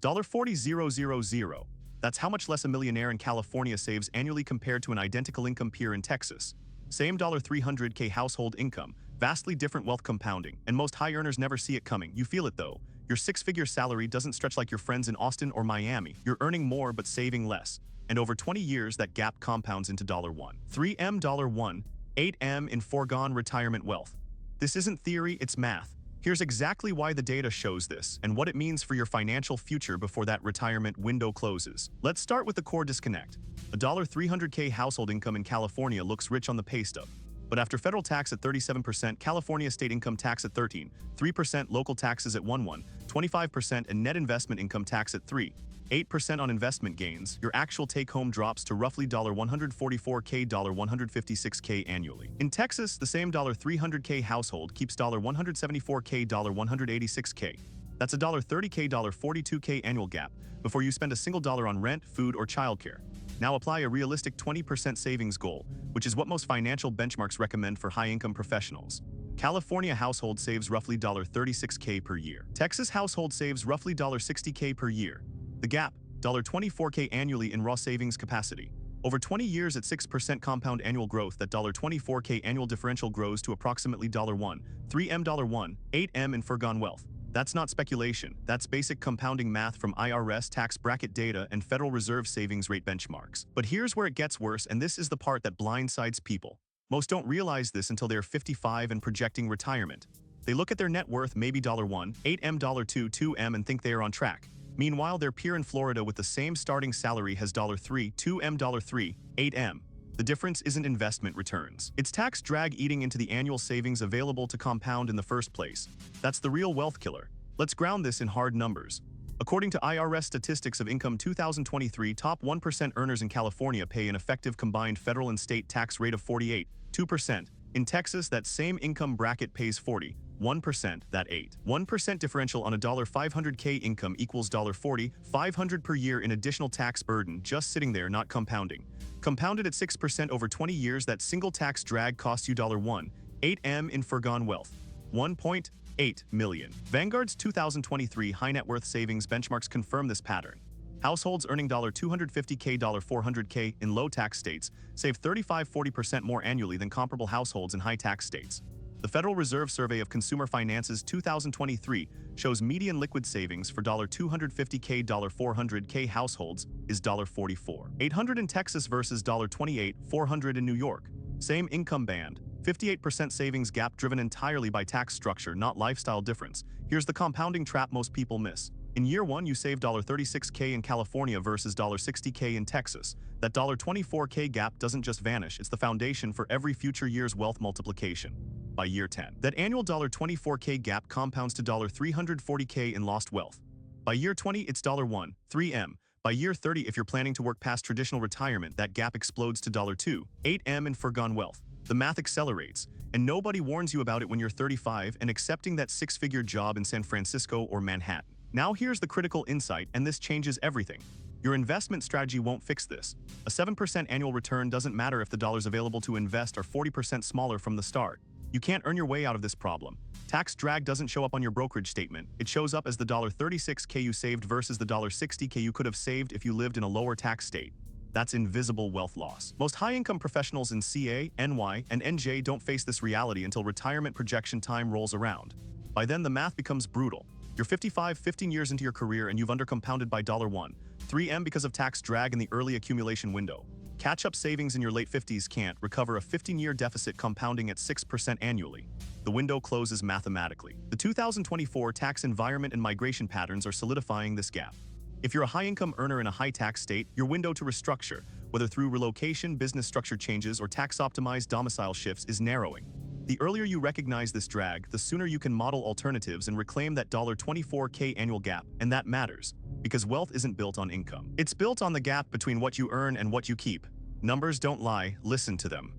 $40,000. That's how much less a millionaire in California saves annually compared to an identical income peer in Texas. Same $300K household income, vastly different wealth compounding, and most high earners never see it coming. You feel it though. Your six-figure salary doesn't stretch like your friends in Austin or Miami. You're earning more but saving less. And over 20 years, that gap compounds into $1. 3M, $1, 8M in foregone retirement wealth. This isn't theory, it's math. Here's exactly why the data shows this and what it means for your financial future before that retirement window closes. Let's start with the core disconnect. A $300K household income in California looks rich on the pay stub. But after federal tax at 37%, California state income tax at 13%, 3% local taxes at 11%, 25% and net investment income tax at 3%, 8% on investment gains, your actual take-home drops to roughly $144K, $156K annually. In Texas, the same $300K household keeps $174K, $186K. That's a $30K, $42K annual gap before you spend a single dollar on rent, food, or childcare. Now apply a realistic 20% savings goal, which is what most financial benchmarks recommend for high-income professionals. California household saves roughly $36K per year. Texas household saves roughly $60K per year. The gap, $24K annually in raw savings capacity. Over 20 years at 6% compound annual growth, that $24K annual differential grows to approximately $1, 3M, $1, 8M in foregone wealth. That's not speculation, that's basic compounding math from IRS tax bracket data and Federal Reserve savings rate benchmarks. But here's where it gets worse, and this is the part that blindsides people. Most don't realize this until they're 55 and projecting retirement. They look at their net worth, maybe $1, 8M, $2, 2M, and think they are on track. Meanwhile, their peer in Florida with the same starting salary has $3, 2M, $3, 8M. The difference isn't investment returns. It's tax drag eating into the annual savings available to compound in the first place. That's the real wealth killer. Let's ground this in hard numbers. According to IRS statistics of income 2023, top 1% earners in California pay an effective combined federal and state tax rate of 48.2%. In Texas, that same income bracket pays 41%, that 1% differential on a $500K income equals $40,500 per year in additional tax burden just sitting there, not compounding. Compounded at 6% over 20 years, that single tax drag costs you $1, 8M in foregone wealth. 1.8 million. Vanguard's 2023 high net worth savings benchmarks confirm this pattern. Households earning $250K, $400K in low tax states save 35–40% more annually than comparable households in high tax states. The Federal Reserve Survey of Consumer Finance's 2023 shows median liquid savings for $250K, $400K households is $44,800 in Texas versus $28,400 in New York. Same income band, 58% savings gap driven entirely by tax structure, not lifestyle difference. Here's the compounding trap most people miss. In year one, you save $36K in California versus $60K in Texas. That $24K gap doesn't just vanish, it's the foundation for every future year's wealth multiplication. By year 10, that annual $24K gap compounds to $340K in lost wealth. By year 20, it's $1, 3M. By year 30, if you're planning to work past traditional retirement, that gap explodes to $2, 8M in foregone wealth. The math accelerates, and nobody warns you about it when you're 35 and accepting that six-figure job in San Francisco or Manhattan. Now here's the critical insight, and this changes everything. Your investment strategy won't fix this. A 7% annual return doesn't matter if the dollars available to invest are 40% smaller from the start. You can't earn your way out of this problem. Tax drag doesn't show up on your brokerage statement. It shows up as the $36K you saved versus the $60K you could have saved if you lived in a lower tax state. That's invisible wealth loss. Most high-income professionals in CA, NY, and NJ don't face this reality until retirement projection time rolls around. By then, the math becomes brutal. You're 55, 15 years into your career and you've undercompounded by $1, 3M because of tax drag in the early accumulation window. Catch-up savings in your late 50s can't recover a 15-year deficit compounding at 6% annually. The window closes mathematically. The 2024 tax environment and migration patterns are solidifying this gap. If you're a high-income earner in a high-tax state, your window to restructure, whether through relocation, business structure changes, or tax-optimized domicile shifts, is narrowing. The earlier you recognize this drag, the sooner you can model alternatives and reclaim that $24K annual gap, and that matters. Because wealth isn't built on income. It's built on the gap between what you earn and what you keep. Numbers don't lie, listen to them.